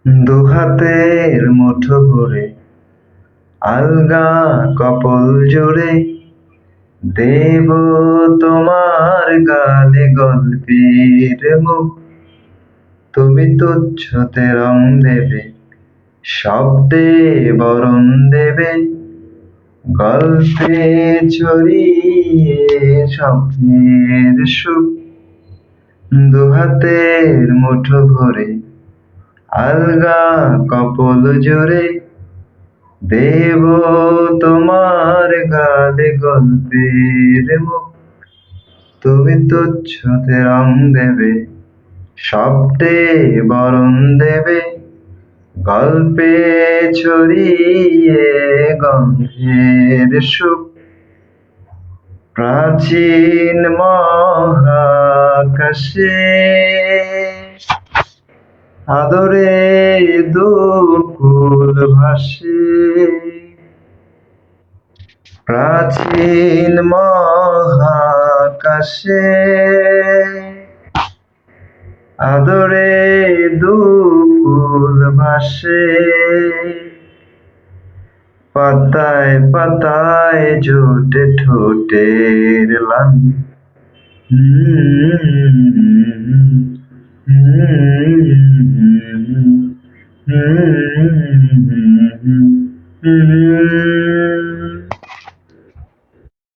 দুহাতের মুঠো ভরে আলগা কপল জোড়ে দেব তোমার গালে গল্পের মুখ। তুমি তুচ্ছতে রং দেবে, শব্দে বরণ দেবে, গল্পে ছড়িয়ে স্বপ্নের সুখ। দুহাতের মুঠো ভরে আলগা কপল জোড়ে দেব তোমার গালে গল্পের মুখ। তুমি তুচ্ছতে রং দেবে, শব্দে বরণ দেবে, গল্পে ছড়িয়ে গন্ধের সুখ। প্রাচীন মহাকাশে আদরে দুকুল ভাসে, প্রাচীন মহাকাশে আদরে দুকুল ভাসে। পাতায় পাতায় জোটে ঠোঁটের লানি,